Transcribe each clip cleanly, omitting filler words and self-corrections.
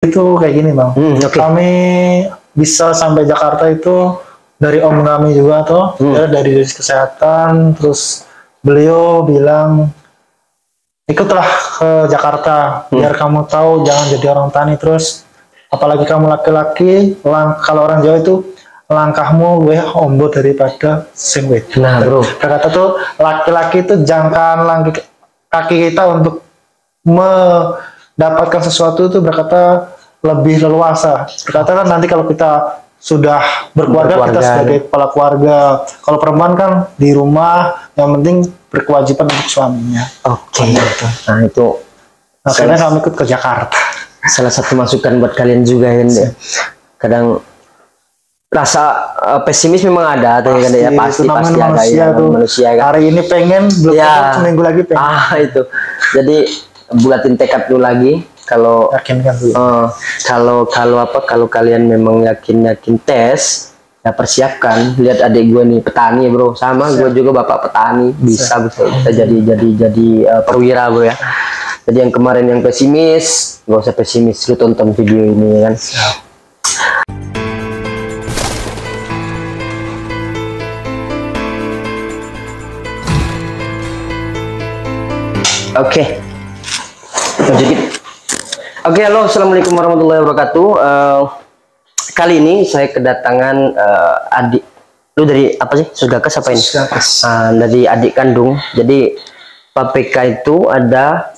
itu kayak gini bang. Kami bisa sampai Jakarta itu dari om kami juga tuh, dari dinas kesehatan. Terus beliau bilang ikutlah ke Jakarta biar kamu tahu, jangan jadi orang tani terus. Apalagi kamu laki-laki, kalau orang Jawa itu langkahmu gue ombo daripada sing wedok. Nah bro, kata tuh laki-laki itu jangkaan kaki kita untuk mendapatkan sesuatu itu berkata lebih leluasa. Berkata kan nanti kalau kita sudah berkeluarga, kita sebagai kepala keluarga. Kalau perempuan kan di rumah, yang penting berkewajiban untuk suaminya. Nah itu akhirnya kami ikut ke Jakarta. Salah satu masukan buat kalian juga kan ya. Kadang rasa pesimis memang ada, pasti ada ya manusia kan. Hari ini pengen, belum seminggu lagi pengen. Itu. Jadi bulatin tekad dulu lagi. Kalau kalau kalian memang yakin tes, ya persiapkan. Lihat adik gue nih petani bro, sama gue juga bapak petani, bisa kita jadi perwira bro ya. Jadi yang kemarin yang pesimis, gak usah pesimis, lu tonton video ini kan. Oke, halo, assalamualaikum warahmatullahi wabarakatuh. Kali ini saya kedatangan adik, lu dari apa sih? Susgakes apa ini? Dari adik kandung. Jadi PPK itu ada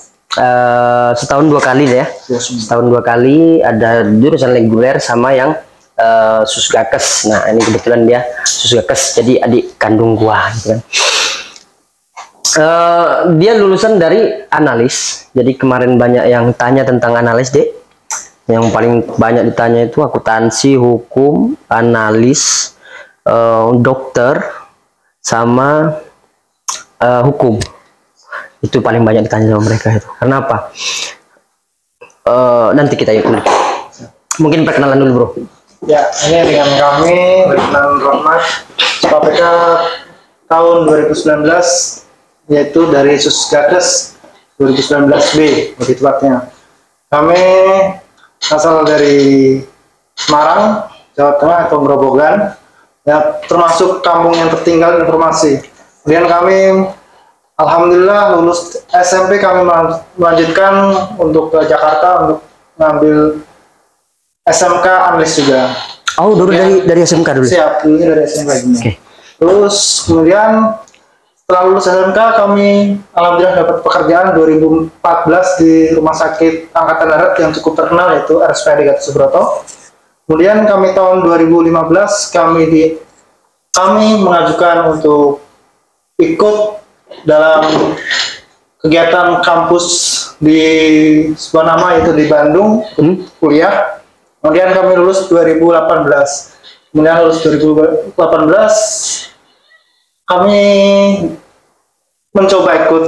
setahun 2 kali ya. Setahun 2 kali ada jurusan reguler sama yang Susgakes. Nah ini kebetulan dia Susgakes, jadi adik kandung gua gitu kan. Dia lulusan dari analis. Jadi kemarin banyak yang tanya tentang analis dek. Yang paling banyak ditanya itu akuntansi, hukum, analis, dokter, sama hukum. Itu paling banyak ditanya sama mereka itu. Kenapa? Nanti kita yuk. Mungkin perkenalan dulu bro. Ya, ini dengan kami Letnan Rahmat, PPK tahun 2019, yaitu dari Susgakes 2019B lebih tepatnya. Kami asal dari Semarang, Jawa Tengah atau Grobogan, ya, termasuk kampung yang tertinggal informasi. Kemudian kami alhamdulillah lulus SMP, kami melanjutkan untuk ke Jakarta untuk ngambil SMK analis juga. Oh, dulu dari SMK dulu. Siap, dulu dari SMK gini. Terus kemudian setelah lulus SMK kami alhamdulillah dapat pekerjaan 2014 di Rumah Sakit Angkatan Darat yang cukup terkenal, yaitu RSPAD Gatot Subroto. Kemudian kami tahun 2015 kami mengajukan untuk ikut dalam kegiatan kampus di sebuah nama, yaitu di Bandung, kuliah. Kemudian kami lulus 2018. Kemudian lulus 2018 kami mencoba ikut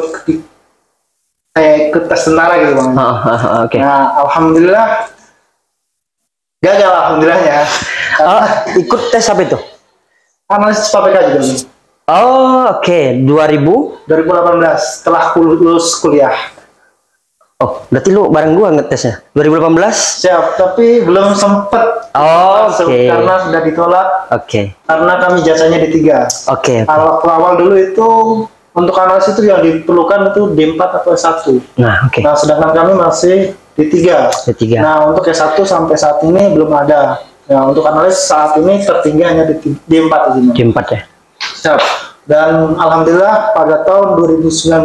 tes tentara gitu bang. Nah alhamdulillah gagal, alhamdulillahnya. Ikut tes apa itu? Analis PPK juga nih. 2018 setelah lulus kuliah. Oh, berarti lu bareng gua ngetesnya 2018? Siap, tapi belum sempet karena sudah ditolak. Karena kami jasanya D3. Kalau awal dulu itu untuk analis itu yang diperlukan itu D4 atau S1. Nah, sedangkan kami masih D3. Nah, untuk S1 sampai saat ini belum ada. Nah, untuk analis saat ini tertinggi hanya D4 ini. D4 ya. Siap. Dan alhamdulillah pada tahun 2019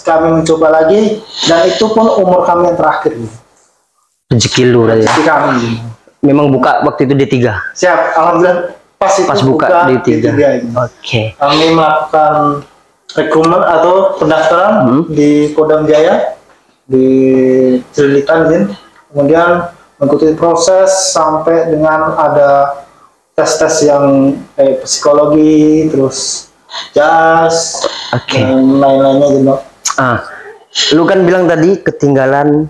kami mencoba lagi, dan itu pun umur kami yang terakhir. Rezeki lu ya. Rezeki kami. Memang buka waktu itu D3. Siap, alhamdulillah pas buka D3. Kami melakukan rekrutmen atau pendaftaran di Kodam Jaya di Cililitan, kemudian mengikuti proses sampai dengan ada tes-tes yang kayak psikologi, terus jas, dan lain-lainnya gitu. Lu kan bilang tadi ketinggalan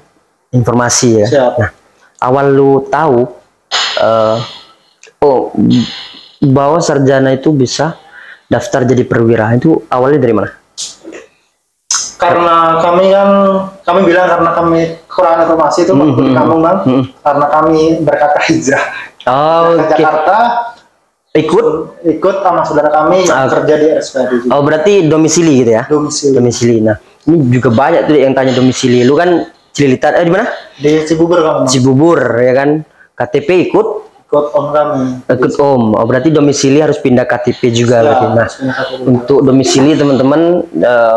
informasi ya. Nah, awal lu tahu bahwa sarjana itu bisa daftar jadi perwira, itu awalnya dari mana? Karena kami bilang karena kami kurang informasi itu waktu di kampung Bang, karena kami berkata hijrah ke Jakarta, ikut sama saudara kami yang kerja di RSPAD juga. Oh, berarti domisili gitu ya? Domisili. Nah, ini juga banyak tuh yang tanya domisili. Lu kan Cililitan, di mana? Di Cibubur Bang. Cibubur ya kan. KTP ikut om kami. Ikut om. Oh, berarti domisili harus pindah KTP juga berarti. Nah, untuk domisili teman-teman,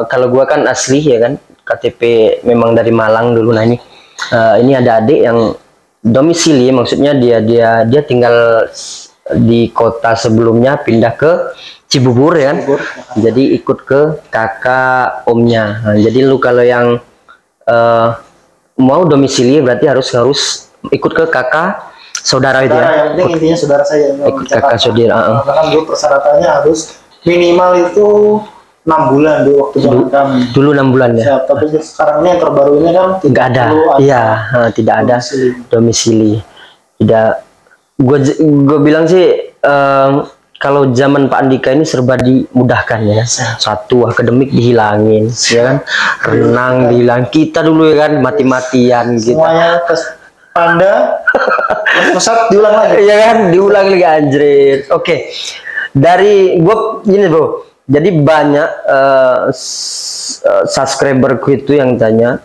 kalau gua kan asli ya kan, KTP memang dari Malang dulu. Nah ini ada adik yang domisili, maksudnya dia tinggal di kota sebelumnya pindah ke Cibubur ya kan. Jadi ikut ke kakak omnya. Nah, jadi lu kalau yang mau domisili berarti harus ikut ke kakak saudara itu ya. Yang penting intinya saudara saya. Ikut kakak saudara. Karena dulu persyaratannya harus minimal itu 6 bulan dulu waktu zaman kami. Dulu 6 bulan ya. Siap, tapi sekarang ini yang terbaru ini kan tidak ada. Iya, tidak ada domisili. Tidak. Gue bilang sih kalau zaman Pak Andika ini serba dimudahkan ya. Satu akademik dihilangin, ya kan? Renang dihilangin. Kita dulu ya kan mati-matian gitu. Semuanya tes panda, pusat diulang lagi. Ya kan, diulang lagi anjrit. Oke. Dari gue gini bro. Jadi banyak subscriberku itu yang tanya,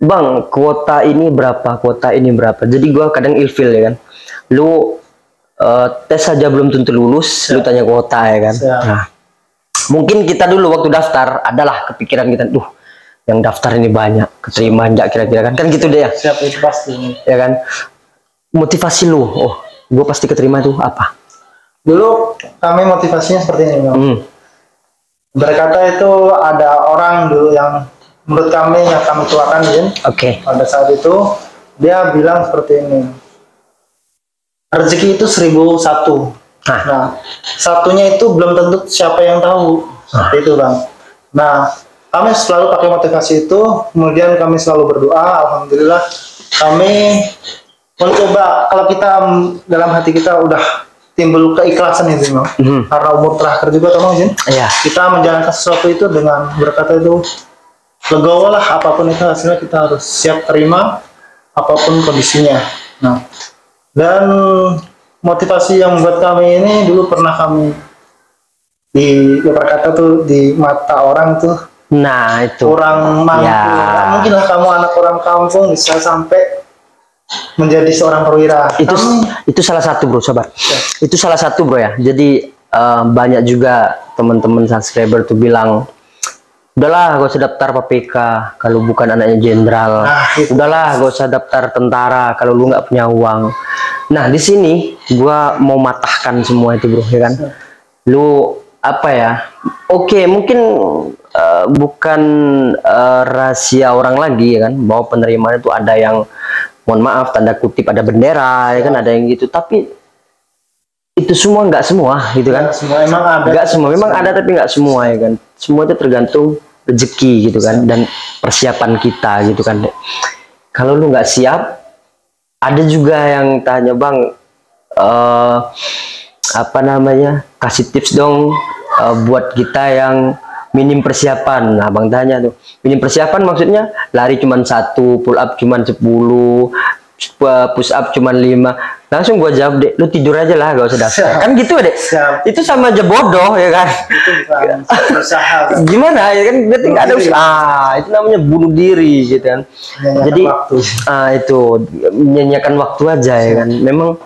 Bang, kuota ini berapa? Kuota ini berapa? Jadi gua kadang ilfil ya kan. Lu tes saja belum tentu lulus, lu tanya kuota ya kan. Nah, mungkin kita dulu waktu daftar adalah kepikiran kita, yang daftar ini banyak, keterima enggak kira-kira kan gitu deh ya. Siap, itu pasti. Ya kan. Motivasi lu, gua pasti keterima itu apa? Dulu kami motivasinya seperti ini, Bang. Berkata itu ada orang dulu yang menurut kami yang kami tuakan, Jin. Pada saat itu dia bilang seperti ini. Rezeki itu 1001. Nah, satunya itu belum tentu siapa yang tahu. Seperti itu, Bang. Nah, kami selalu pakai motivasi itu, kemudian kami selalu berdoa, alhamdulillah kami mencoba, kalau kita dalam hati kita udah timbul keikhlasan itu, Bang. Karena umur terakhir juga, Bang, Jin. Kita menjalankan sesuatu itu dengan berkata itu legowo lah, apapun itu hasilnya kita harus siap terima apapun kondisinya. Nah, dan motivasi yang buat kami ini dulu pernah kami berkata tuh di mata orang tuh, nah itu kurang mampu ya. Mungkin lah kamu anak orang kampung bisa sampai menjadi seorang perwira. Itu salah satu bro, sabar ya. Itu salah satu bro ya. Jadi banyak juga teman-teman subscriber tuh bilang, udahlah gak usah daftar PPK kalau bukan anaknya jenderal. Udahlah gak usah daftar tentara kalau lu nggak punya uang. Nah di sini gua mau matahkan semua itu bro ya kan. Lu apa ya? Oke, mungkin bukan rahasia orang lagi ya kan, bahwa penerimaan itu ada yang mohon maaf tanda kutip ada bendera ya kan, ada yang gitu, tapi itu semua nggak semua gitu kan. Emang ada. Nggak semua, memang ada tapi nggak semua ya kan. Semua itu tergantung rezeki gitu kan, dan persiapan kita gitu kan. Kalau lu nggak siap, ada juga yang tanya, Bang, apa namanya, kasih tips dong buat kita yang minim persiapan. Nah, Bang tanya tuh, minim persiapan maksudnya lari cuman 1, pull up cuman 10, push up cuman 5. Langsung gua jawab, deh, lu tidur aja lah, gak usah daftar. Kan gitu deh. Itu sama aja bodoh ya kan. Itu bukan usaha. Gimana ya kan, berarti nggak ada usaha. Itu namanya bunuh diri gitu kan. Jadi itu menyanyiakan waktu aja ya kan. Memang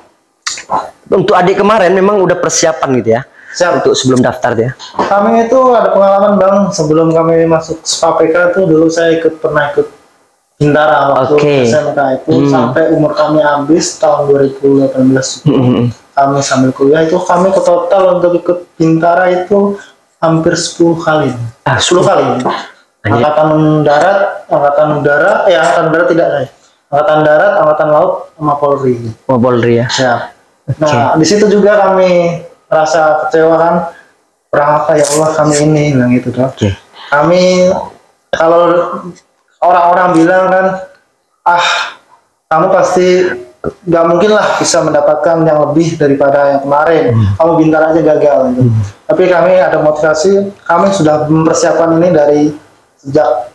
untuk adik kemarin memang udah persiapan gitu ya. Untuk sebelum daftar ya. Kami itu ada pengalaman, Bang, sebelum kami masuk SPAPK itu dulu saya pernah ikut Bintara waktu SMK itu sampai umur kami habis tahun 2018 itu. Kami sambil kuliah itu kami ke total untuk ikut Bintara itu hampir 10 kali. 10 kali. Angkatan darat, angkatan udara, angkatan darat tidak saya. Angkatan darat, angkatan laut, sama Polri. Polri ya. Nah, di situ juga kami rasa kecewa kan, perang apa ya Allah kami ini bilang gitu dong. Kami kalau orang-orang bilang kan, kamu pasti nggak mungkin lah bisa mendapatkan yang lebih daripada yang kemarin. Kamu Bintara aja gagal gitu. Tapi kami ada motivasi, kami sudah mempersiapkan ini dari sejak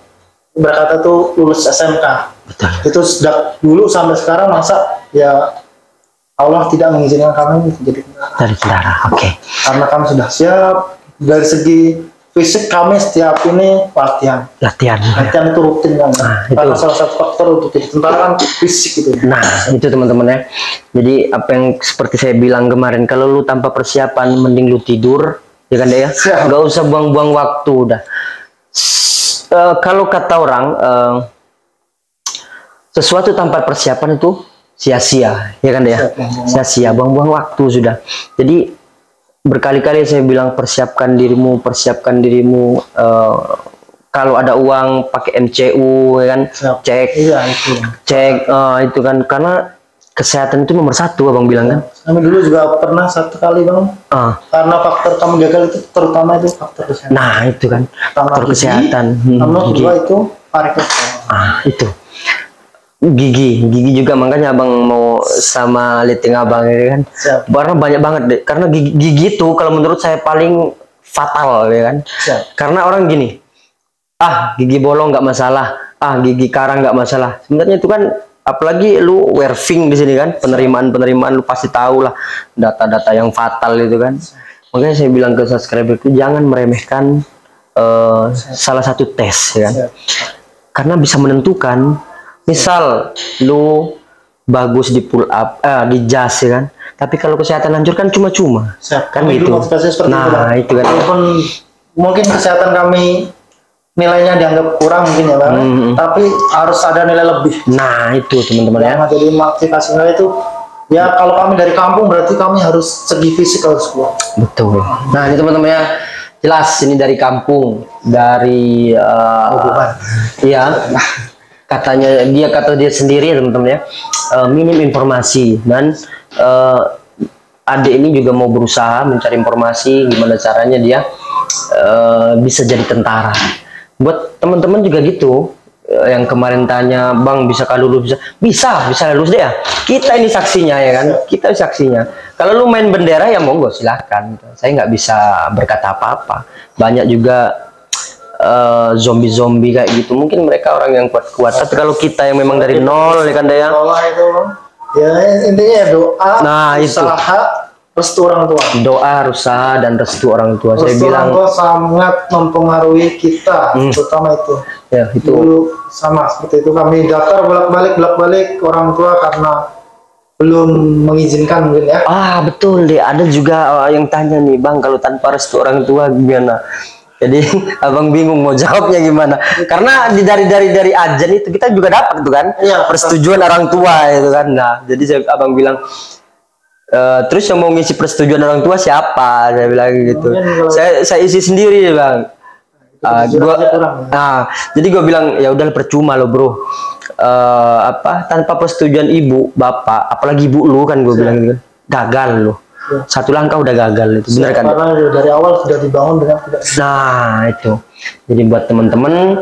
berkata tuh lulus SMK. Betul. Itu sejak dulu sampai sekarang, masa ya Allah tidak mengizinkan kami menjadi tentara. Dari tentara. Oke. Karena kami sudah siap. Dari segi fisik kami setiap ini latihan. Latihan. Latihan itu rutin kan. Karena itu. salah satu faktor untuk jadi tentara kan fisik gitu. Nah, itu teman-teman ya. Jadi apa yang seperti saya bilang kemarin, kalau lu tanpa persiapan mending lu tidur, ya kan deh ya. Siap. Nggak usah buang-buang waktu udah. Kalau kata orang sesuatu tanpa persiapan itu sia-sia, ya kan deh ya. Sia-sia, buang-buang waktu sudah. Jadi berkali-kali saya bilang persiapkan dirimu, kalau ada uang pakai MCU, ya kan. Cek. Iya itu. Cek itu kan, karena kesehatan itu nomor satu, abang bilang kan. Kami dulu juga pernah satu kali bang, karena faktor kami gagal itu terutama itu faktor kesehatan. Nah itu kan faktor Gigi, kesehatan. sama Gigi. kedua itu varicose. Itu gigi juga, makanya abang mau sama liting abang ini kan. Siap. Karena banyak banget deh, karena gigi itu kalau menurut saya paling fatal, ya kan. Siap. Karena orang gini, gigi bolong nggak masalah, gigi karang nggak masalah. Sebenarnya itu kan, apalagi lu werving di sini kan, penerimaan lu pasti tahu lah data-data yang fatal itu kan. Makanya saya bilang ke subscriber itu jangan meremehkan salah satu tes, ya kan. Siap. Karena bisa menentukan, misal lu bagus di pull up, di jas, ya kan. Tapi kalau kesehatan hancur kan cuma-cuma. Kan Kami gitu. dulu motivasinya seperti Nah, itu kan. Walaupun mungkin kesehatan kami nilainya dianggap kurang mungkin ya bang, tapi harus ada nilai lebih. Nah, itu teman-teman ya. Yang jadi motivasinya itu ya, kalau kami dari kampung berarti kami harus segi fisik harus kuat. Betul. Nah, ini teman-teman ya. Jelas ini dari kampung, dari iya. Kata dia sendiri ya teman-teman ya, minim informasi, dan adik ini juga mau berusaha mencari informasi gimana caranya dia bisa jadi tentara. Buat teman-teman juga gitu, yang kemarin tanya, bang bisa kalau lulus, bisa lulus deh ya. Kita ini saksinya, ya kan. Kita saksinya. Kalau lu main bendera ya monggo silahkan. Saya nggak bisa berkata apa-apa. Banyak juga zombie kayak gitu, mungkin mereka orang yang kuat-kuat, tapi kalau kita yang memang dari nol, ya kan deh ya. Itu ya intinya doa, usaha, restu orang tua. Doa, usaha, dan restu orang tua. Saya bilang orang tua sangat mempengaruhi kita, terutama itu. Ya, itu dulu sama seperti itu, kami daftar bolak-balik orang tua karena belum mengizinkan mungkin ya. Betul deh, ada juga yang tanya nih, bang kalau tanpa restu orang tua gimana? Jadi abang bingung mau jawabnya gimana, karena dari ajan itu kita juga dapat tuh kan, persetujuan orang tua itu kan. Nah, jadi abang bilang, terus yang mau ngisi persetujuan orang tua siapa? Saya bilang gitu. Saya isi sendiri bang. Jadi gue bilang ya udah percuma lo bro. Tanpa persetujuan ibu, bapak, apalagi ibu lu kan, gue bilang gitu, gagal lo. Satu langkah udah gagal, itu benar kan? Karena dari awal sudah dibangun dengan tidak. Nah itu, jadi buat teman-teman,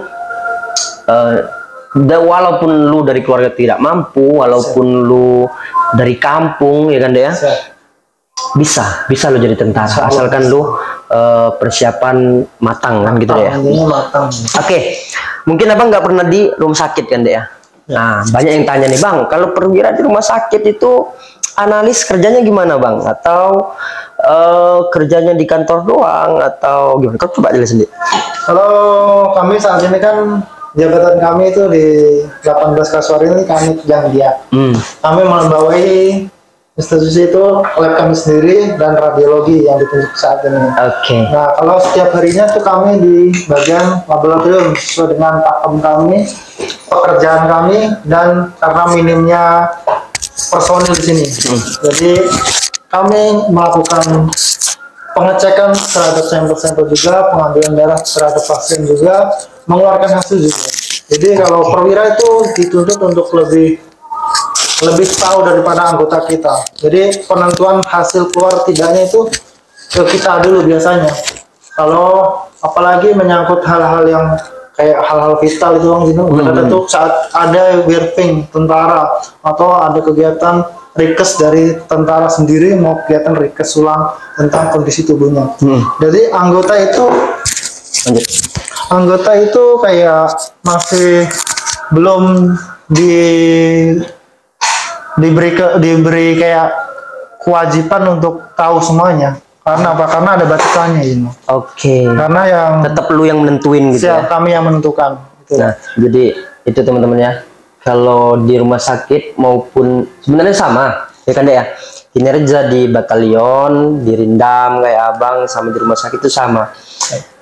walaupun lu dari keluarga tidak mampu, walaupun lu dari kampung, ya kan deh ya, bisa lu jadi tentara, asalkan lu persiapan matang kan gitu deh ya. Oke, mungkin abang nggak pernah di rumah sakit kan deh ya. Nah, banyak yang tanya nih, bang kalau perwira di rumah sakit itu analis kerjanya gimana bang, atau kerjanya di kantor doang, atau gimana? Kau coba jelasin deh. Kalau kami saat ini kan jabatan kami itu di 18 Kasuari ini kami yang dia. Kami membawai institusi itu lab kami sendiri dan radiologi yang ditunjuk saat ini. Nah, kalau setiap harinya tuh kami di bagian laboratorium sesuai dengan pakem kami, pekerjaan kami, dan karena minimnya personil di sini. Jadi kami melakukan pengecekan terhadap sampel-sampel juga, pengambilan darah terhadap pasien juga, mengeluarkan hasil juga. Jadi kalau perwira itu dituntut untuk lebih tahu daripada anggota kita. Jadi penentuan hasil keluar tidaknya itu ke kita dulu biasanya. Kalau apalagi menyangkut hal-hal yang kayak hal-hal vital itu bang, tentu saat ada briefing tentara atau ada kegiatan rekes dari tentara sendiri mau kegiatan rekes ulang tentang kondisi tubuhnya. Jadi anggota itu anggota itu kayak masih belum diberi kayak kewajiban untuk tahu semuanya. Karena apa? Karena ada batasannya ini. Oke. Karena yang Tetap lu yang menentuin gitu ya. kami yang menentukan. Gitu. Nah, jadi itu teman-teman ya. Kalau di rumah sakit maupun sebenarnya sama, ya kan Dek ya. Kinerja di batalion, di Rindam kayak Abang sama di rumah sakit itu sama.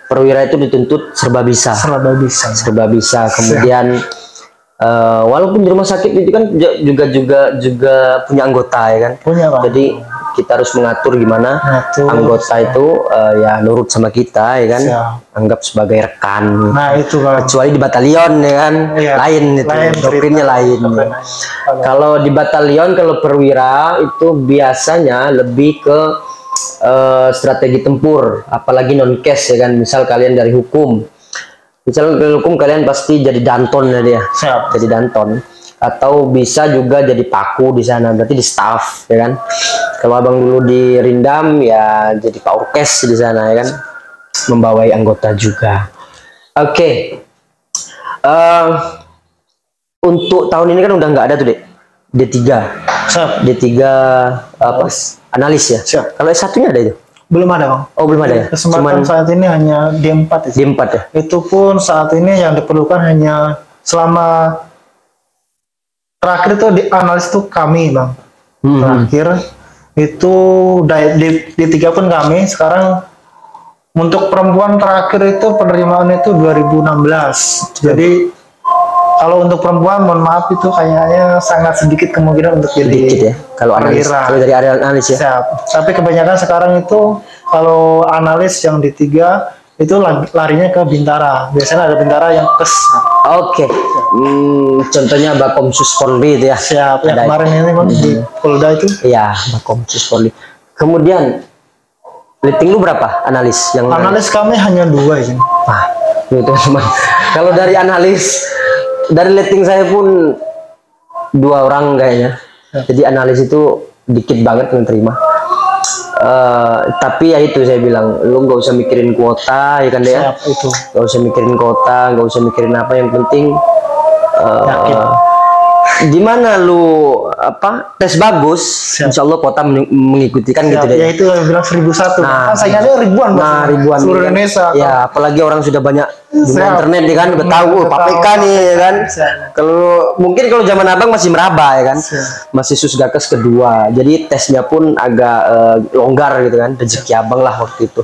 Perwira itu dituntut serba bisa. Serba bisa. Serba bisa. Kemudian walaupun di rumah sakit itu kan juga punya anggota ya kan. Punya, Bang. Jadi kita harus mengatur gimana anggota itu ya nurut sama kita ya kan. Anggap sebagai rekan. Nah, itu Bang. Kecuali di batalion ya kan. Lain itu. Doktrinnya lain. Kalau di batalion, kalau perwira itu biasanya lebih ke strategi tempur, apalagi non case ya kan. Misal kalian dari hukum, kalian pasti jadi danton ya dia. Jadi danton, atau bisa juga jadi paku di sana, berarti di staff ya kan. Kalau Abang dulu di Rindam ya jadi Pak Orkes di sana ya kan, membawai anggota juga. Oke. Untuk tahun ini kan udah nggak ada tuh Dek, D3. D3 apa? Analis ya. Kalau S1-nya ada itu? Belum ada Bang. Oh belum ada ya? Kesempatan saat ini hanya D4 ya. D4 ya? Itu pun saat ini yang diperlukan hanya selama terakhir itu di analis itu kami Bang. Terakhir itu D3 pun kami. Sekarang untuk perempuan terakhir itu penerimaan itu 2016. Jadi kalau untuk perempuan mohon maaf itu kayaknya sangat sedikit kemungkinan untuk jadi sedikit ya. Kalau analis, kalau dari area analis ya. Tapi kebanyakan sekarang itu kalau analis yang D3 itu larinya ke Bintara. Biasanya ada Bintara yang kes. Oke. Contohnya Bakomsus Polri itu ya. Siap. Yang kemarin ini Bang di Polda itu. Iya, Bakomsus Polri. Kemudian rating lu berapa analis? Yang analis kami hanya 2 ini. Wah, itu teman-teman. Kalau dari analis, dari rating saya pun 2 orang kayaknya. Jadi analis itu dikit banget yang terima. Tapi ya itu saya bilang, lu nggak usah mikirin kuota ya kan Dek ya. Nggak usah mikirin kuota, nggak usah mikirin apa, yang penting gimana lu tes bagus, insya Allah kota mengikuti kan gitu deh. Ya itu yang bilang 1001. Nah, saingannya ribuan. Nah, ribuan seluruh Indonesia. Ya, apalagi orang sudah banyak dunia internet nih kan, udah tahu PPK nih ya kan. Kalau mungkin kalau zaman Abang masih meraba ya kan. Masih Susgakes kedua. Jadi tesnya pun agak longgar gitu kan. Rezeki Abang lah waktu itu.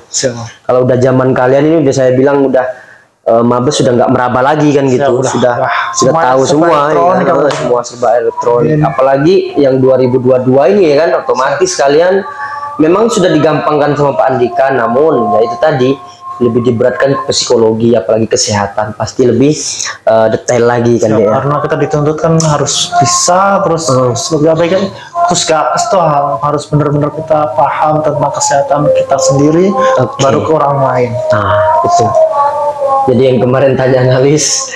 Kalau udah zaman kalian ini udah saya bilang udah Mabes sudah nggak meraba lagi kan gitu, sudah tahu semua ya, semua serba elektronik. Apalagi yang 2022 ini ya kan, otomatis kalian memang sudah digampangkan sama Pak Andika, namun ya itu tadi lebih diberatkan ke psikologi, apalagi kesehatan, pasti lebih detail lagi kan ya. Karena kita dituntut kan harus bisa terus Susgakes tuh harus benar-benar kita paham tentang kesehatan kita sendiri, baru ke orang lain. Nah itu. Jadi yang kemarin tanya analis,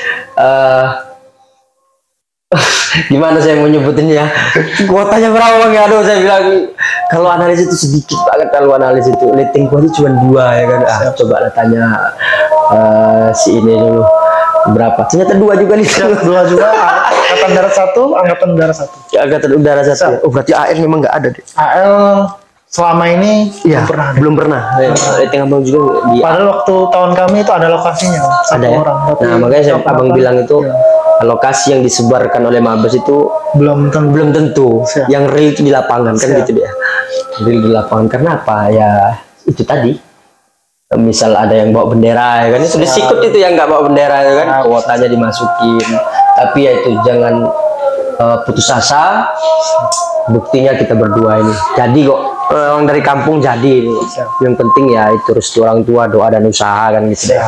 gimana saya mau nyebutinnya? Kuotanya berapa Bang? Aduh, saya bilang kalau analis itu sedikit banget, kalau analis itu rating kuotanya cuma 2 ya kan. Coba lah tanya si ini dulu berapa. Ternyata 2 juga nih. 2 juga. Angkatan Darat 1, Angkatan Udara 1. Angkatan Udara 1. Oh berarti AL memang nggak ada deh. AL selama ini ya, belum pernah. Rating Abang juga padahal waktu tahun kami itu ada lokasinya ada ya? Orang. Nah makanya Abang bilang itu lokasi yang disebarkan oleh Mabes itu belum tentu. Yang real itu di lapangan kan gitu dia. Real di lapangan karena apa ya, itu tadi misal ada yang bawa bendera ya kan, itu disikut itu yang nggak bawa bendera ya kan, kuotanya dimasukin. Tapi ya itu jangan putus asa. Buktinya kita berdua ini jadi kok, orang dari kampung jadi. Yang penting ya itu restu orang tua, doa dan usaha kan gitu deh.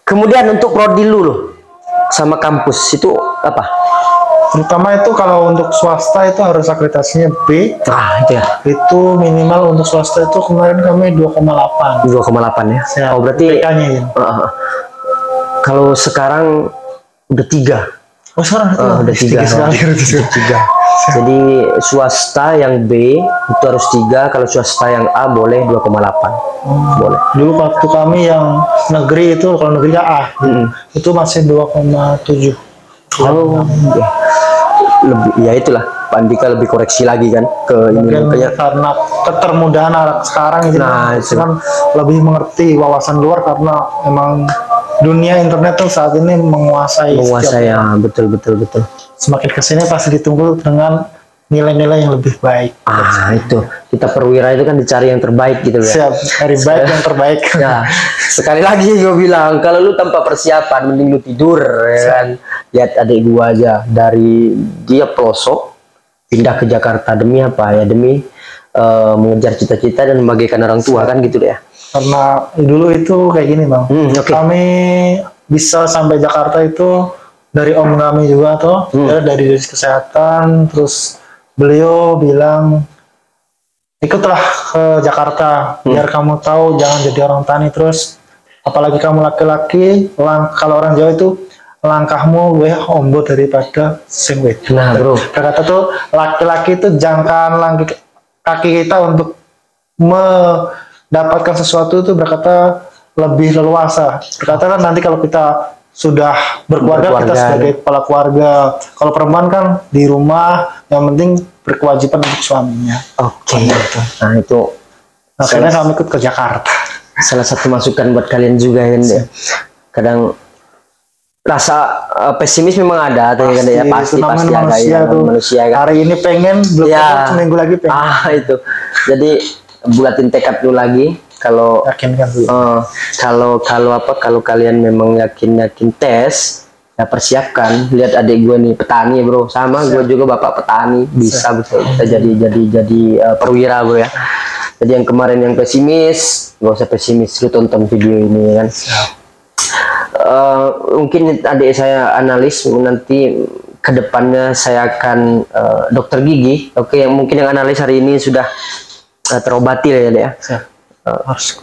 Kemudian untuk prodi lu sama kampus itu apa? Terutama itu kalau untuk swasta itu harus akreditasinya B. Itu ya. Itu minimal untuk swasta itu kemarin kami 2,8. 2,8 ya. Oh berarti ya. Kalau sekarang udah 3. Oh sekarang Udah tiga. sekali. Tiga. Jadi swasta yang B itu harus 3, kalau swasta yang A boleh 2,8. Boleh. Dulu waktu kami yang negeri itu, kalau negeri A itu masih 2,7. Oh, ya. Lebih ya itulah Pak Andika lebih koreksi lagi kan ke ini Mungkin makanya. karena ketermudahan anak sekarang itu, Itu. kan lebih mengerti wawasan luar karena emang dunia internet tuh saat ini menguasai Ya, betul. semakin kesini pasti ditunggu dengan nilai-nilai yang lebih baik. Itu kita perwira itu kan dicari yang terbaik gitu ya. Siap, dari baik yang terbaik. Ya, sekali lagi gue bilang kalau lu tanpa persiapan mending lu tidur ya kan. Lihat adik gua aja dari dia pelosok pindah ke Jakarta demi apa ya, demi mengejar cita-cita dan membagaikan orang tua kan gitu deh ya. Karena dulu itu kayak gini bang, kami bisa sampai Jakarta itu dari om kami juga tuh, ya, dari dinas kesehatan, terus beliau bilang ikutlah ke Jakarta biar kamu tahu jangan jadi orang tani terus, apalagi kamu laki-laki, kalau orang Jawa itu langkahmu gue ombo daripada sing wedok. Nah bro, Kata tuh laki-laki itu jangkaan kaki kita untuk mendapatkan sesuatu itu berkata lebih leluasa. Berkata kan nanti kalau kita sudah berkeluarga kita sebagai kepala keluarga. Kalau perempuan kan di rumah yang penting berkewajiban untuk suaminya. Nah itu akhirnya kami ikut ke Jakarta. Salah satu masukan buat kalian juga kan ya. Kadang rasa pesimis memang ada tuh kan ya, pasti ada ya manusia kan. Hari ini pengen belum ya, seminggu lagi pengen. Itu. Jadi bulatin tekad dulu lagi. Kalau kalau kalian memang yakin tes, ya persiapkan. Lihat adik gue nih petani bro, sama gue juga bapak petani, bisa kita jadi perwira bro ya. Jadi yang kemarin yang pesimis, gak usah pesimis, lu tonton video ini kan. Mungkin adik saya analis, nanti kedepannya saya akan dokter gigi. Oke, yang mungkin yang analis hari ini sudah terobati ya dek ya.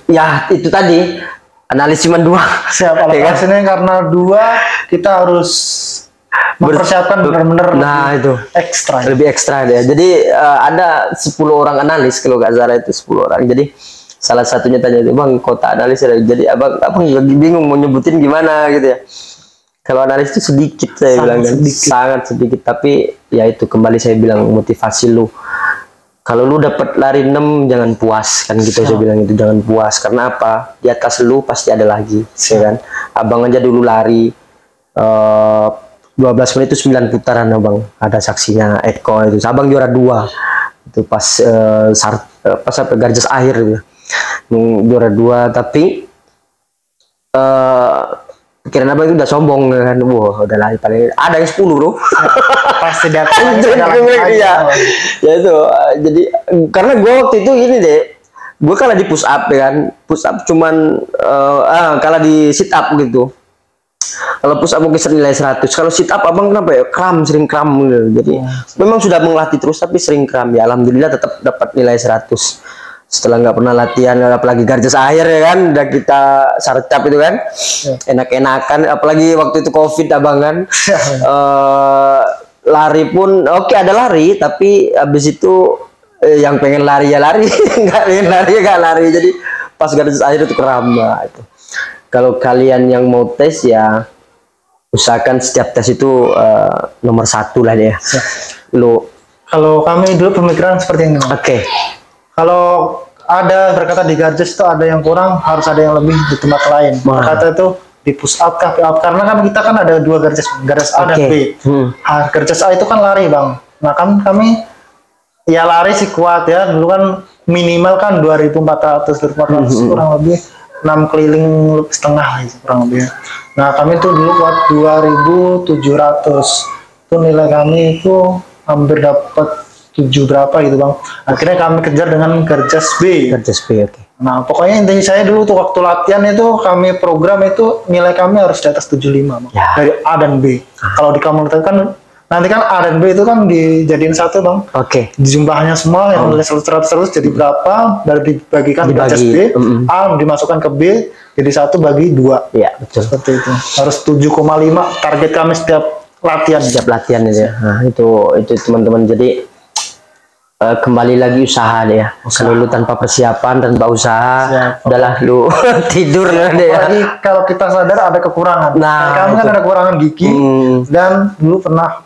Ya itu tadi analis cuma 2. Siap, alasannya karena 2 kita harus mempersiapkan benar-benar itu ekstra. Lebih ekstra ya. Jadi ada 10 orang analis kalau nggak salah itu 10 orang. Jadi salah satunya tanya bang kota analis ya. Jadi abang lagi bingung mau nyebutin gimana gitu ya. Kalau analis itu sedikit saya bilang kan, sangat sedikit. Tapi ya itu kembali saya bilang motivasi lu. Kalau lu dapat lari 6 jangan puas kan gitu saya bilang itu, jangan puas karena apa, di atas lu pasti ada lagi ya kan. Abang aja dulu lari 12 menit itu 9 putaran abang, ada saksinya Eko itu, abang juara 2 itu pas sampai garis akhir gitu. Juara 2 tapi pikiran abang itu udah sombong kan, wah udah lari paling ada yang 10 bro. Pasti datang. Ya itu jadi karena gue waktu itu gini deh, gue kalah di push up ya kan, push up cuman kalah di sit up gitu. Kalau push up mungkin nilai 100, kalau sit up abang kenapa ya sering kram gitu. Jadi memang sudah melatih terus tapi sering kram ya, alhamdulillah tetap dapat nilai 100 setelah nggak pernah latihan, apalagi garis akhir ya kan, udah kita sarcap itu kan, enak-enakan, apalagi waktu itu COVID abang kan. Lari pun oke, ada lari tapi habis itu yang pengen lari ya lari, nggak pengen lari ya nggak lari, jadi pas garis akhir itu kram. Itu kalau kalian yang mau tes ya usahakan setiap tes itu nomor 1 lah deh. Kalau kami dulu pemikiran seperti ini. Kalau ada berkata di Garjes itu ada yang kurang, harus ada yang lebih di tempat lain. Berkata itu di push up kah, karena kan kita kan ada 2 garis A dan B. Garis A itu kan lari bang. Nah kan kami ya lari sih kuat ya. Dulu kan minimal kan 2.400 kurang lebih 6 keliling setengah kurang lebih. Nah kami tuh dulu kuat 2.700. Itu nilai kami itu hampir dapat 7 berapa gitu bang. Akhirnya kami kejar dengan garis B. Nah pokoknya intinya saya dulu tuh waktu latihan itu kami program itu nilai kami harus di atas 75 bang. Dari A dan B. Kalau di kamu kan nanti kan A dan B itu kan dijadiin satu bang. Jumlahnya semua yang nilai 100 jadi berapa, dari dibagikan di garis B, A dimasukkan ke B jadi 1 bagi 2. Iya betul. Seperti itu. Harus 7,5 target kami setiap latihan. Siap latihan itu ya. Nah, itu teman-teman. Jadi kembali lagi usaha deh ya. Kalau lu tanpa persiapan, tanpa usaha, udahlah lu tidur lah deh ya. Apalagi kalau kita sadar ada kekurangan. Nah, kamu kan ada kekurangan gigi dan dulu pernah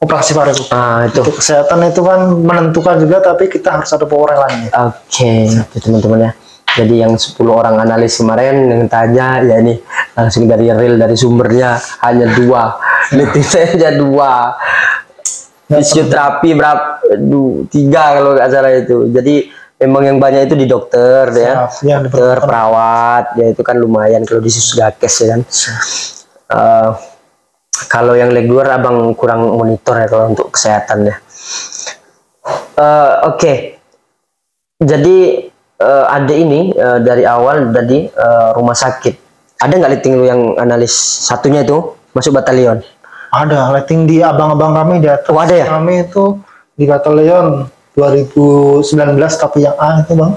operasi paru. Nah, itu kesehatan itu kan menentukan juga, tapi kita harus ada power yang lainnya. Oke, itu teman-teman ya. Jadi yang 10 orang analis kemarin yang tanya ya ini langsung dari real, dari sumbernya hanya 2. Meeting saya aja 2. Fisioterapi berapa? 3 kalau nggak salah itu. Jadi memang yang banyak itu di dokter ya, dokter, perawat ya, itu kan lumayan kalau di Susgakes ya kan. Kalau yang leg luar abang kurang monitor ya kalau untuk kesehatan ya. Oke. Jadi ada ini dari awal tadi rumah sakit. Ada nggak liting lu yang analis satunya itu masuk batalion? Ada lighting di abang-abang kami di atas. Ada ya? Kami itu di batalion 2019 tapi yang A itu bang.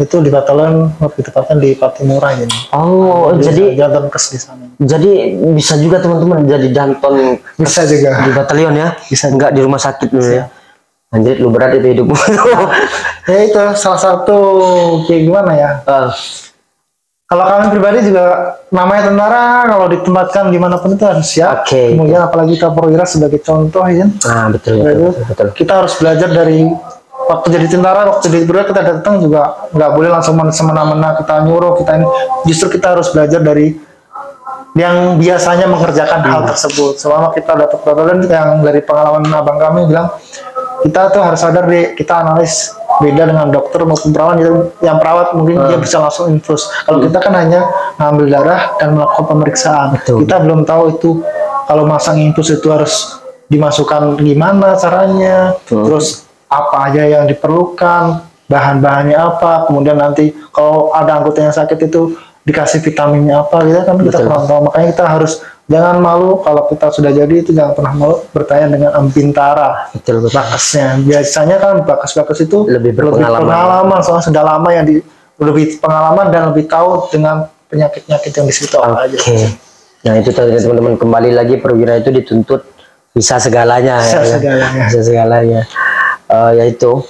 Itu di batalion lebih tepatnya di Patimura ini. Oh, jadi janton kes di sana. Jadi bisa juga teman-teman jadi janton Bisa juga di batalion ya. Bisa. Enggak di rumah sakit dulu ya. Anjir lu berat itu hidupmu. Ya itu salah satu kayak gimana ya. Kalau kami pribadi juga namanya tentara, kalau ditempatkan dimanapun itu harus siap. Kemudian apalagi kita perwira sebagai contoh ya. Betul. Kita harus belajar dari waktu jadi tentara, waktu jadi perwira kita datang juga nggak boleh langsung semena-mena kita nyuruh kita ini. Justru kita harus belajar dari yang biasanya mengerjakan hal tersebut. Selama kita dapat pelajaran yang dari pengalaman abang kami bilang, kita tuh harus sadar deh, kita analis beda dengan dokter maupun perawat. Yang perawat mungkin dia bisa langsung infus. Kalau kita kan hanya ngambil darah dan melakukan pemeriksaan. Kita belum tahu itu kalau masang infus itu harus dimasukkan gimana caranya, terus apa aja yang diperlukan, bahan-bahannya apa, kemudian nanti kalau ada anggota yang sakit itu dikasih vitaminnya apa, gitu kan kita kurang tahu. Makanya kita harus jangan malu kalau kita sudah jadi itu, jangan pernah malu bertanya dengan bintara. Bakasnya biasanya kan bakas-bakas itu lebih berpengalaman, soalnya sudah lama yang lebih pengalaman dan lebih tahu dengan penyakit-penyakit yang di situ aja. Nah itu tadi teman-teman, kembali lagi perwira itu dituntut bisa segalanya. Bisa segalanya. Yaitu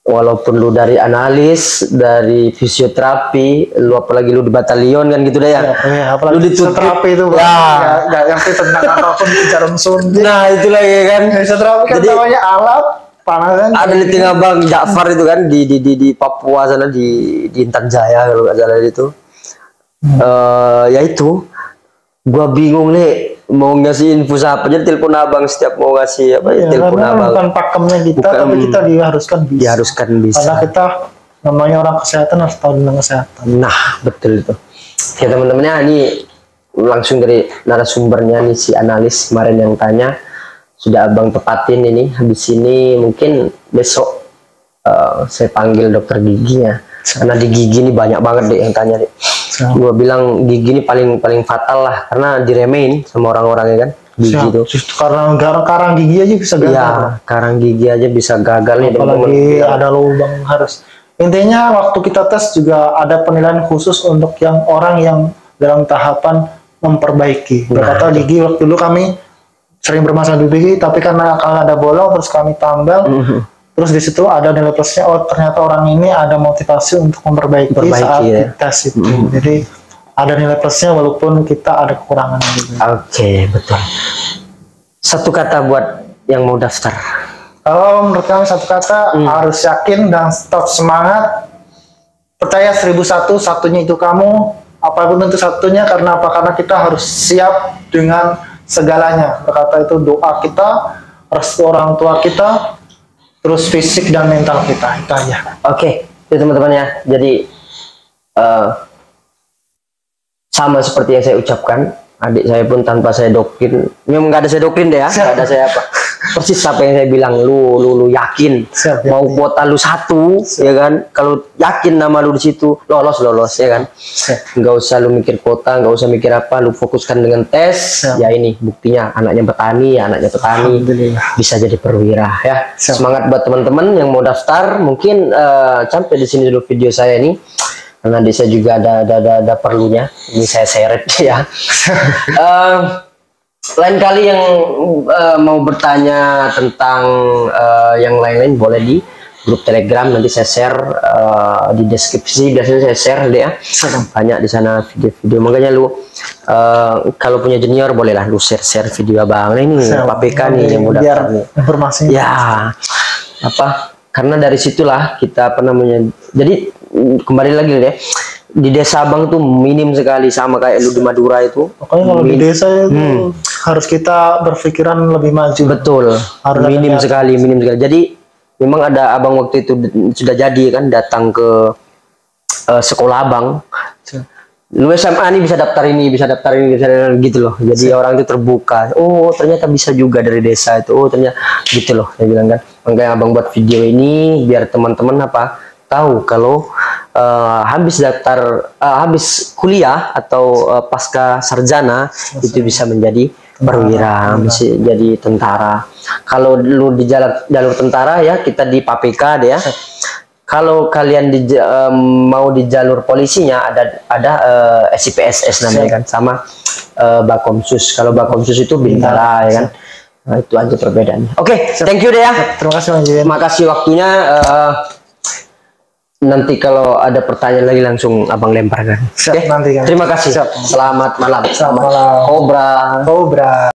walaupun lu dari analis, dari fisioterapi, lu apalagi lu di batalion kan gitu deh ya. Apalagi lu di fisioterapi itu nggak ngerti tentang apapun jarum suntik. Nah itu lagi kan. Fisioterapi kan namanya alat panasan. Ada liting abang Ja'far itu kan di Papua sana, di Intan Jaya kalau nggak salah itu. Ya itu, gua bingung nih mau ngasih infus apa, jadi telepon abang setiap mau ngasih apa ya, telepon abang. Bukan pakemnya kita, tapi kita diharuskan bisa. Karena kita namanya orang kesehatan harus tahu tentang kesehatan. Nah betul itu. Ya teman-temannya, ini langsung dari narasumbernya nih, si analis kemarin yang tanya sudah abang tepatin ini. Habis ini mungkin besok saya panggil dokter giginya, karena di gigi ini banyak banget deh yang tanya deh. Gua bilang gigi ini paling fatal lah, karena diremehin sama orang-orangnya kan gigi itu. Karena karang gigi aja bisa gagal. Ya, karang gigi aja bisa gagal nih. Apalagi ada lubang harus. Intinya waktu kita tes juga ada penilaian khusus untuk yang orang yang dalam tahapan memperbaiki. Berkata gigi waktu dulu kami sering bermasalah di gigi, tapi karena kalau ada bolong terus kami tambal. Terus di situ ada nilai plusnya, oh ternyata orang ini ada motivasi untuk memperbaiki saat tes itu. Jadi ada nilai plusnya walaupun kita ada kekurangan juga. Betul. Satu kata buat yang mau daftar. Kalau menurut kami satu kata, harus yakin dan tetap semangat. Percaya 1001, satunya itu kamu. Apapun itu satunya, karena apa? Karena kita harus siap dengan segalanya. Berkata itu doa kita, restu orang tua kita, terus fisik dan mental kita, itu aja. Itu teman-teman ya. Jadi sama seperti yang saya ucapkan, adik saya pun tanpa saya doktrin, memang nggak ada saya doktrin deh ya, nggak ada saya apa, persis apa yang saya bilang, lu yakin mau kuota lu 1 ya kan, kalau yakin nama lu di situ lolos ya kan, nggak usah lu mikir kuota, nggak usah mikir apa, lu fokuskan dengan tes. Ya ini buktinya, anaknya petani bisa jadi perwira ya. Semangat buat teman-teman yang mau daftar. Mungkin sampai di sini dulu video saya ini, karena saya juga ada perlunya ini, saya seret ya. lain kali yang mau bertanya tentang yang lain-lain boleh di grup Telegram, nanti saya share di deskripsi, biasanya saya share deh ya. Banyak di sana video-video, makanya lu kalau punya junior bolehlah lu share video abang. Nah, ini Pak PK nih yang mau daftar nih. Informasinya. Ya, apa? Karena dari situlah kita apa namanya. Jadi kembali lagi deh. Di desa Abang tuh minim sekali, sama kayak lu di Madura itu. Pokoknya kalau di desa itu harus kita berpikiran lebih maju. Betul. Minim sekali. Jadi memang ada abang waktu itu sudah jadi kan datang ke sekolah abang. Lu SMA nih bisa daftar ini, bisa gitu loh. Jadi orang itu terbuka. Oh ternyata bisa juga dari desa itu. Oh ternyata gitu loh. Saya bilang kan. Makanya abang buat video ini biar teman-teman apa tahu kalau habis kuliah atau pasca sarjana itu bisa menjadi perwira, bisa jadi tentara. Kalau lu di jalur tentara ya kita di PPK deh ya. Kalau kalian mau di jalur polisinya ada SIPSS namanya kan, sama Bakomsus. Kalau Bakomsus itu Bintara ya kan. Nah, itu aja perbedaannya. Oke, thank you deh ya. Terima kasih Bang Jin. Terima kasih waktunya. Nanti kalau ada pertanyaan lagi langsung abang lemparkan. Siap, nanti kan. Terima kasih. Siap. Selamat malam. Selamat malam. Cobra. Cobra.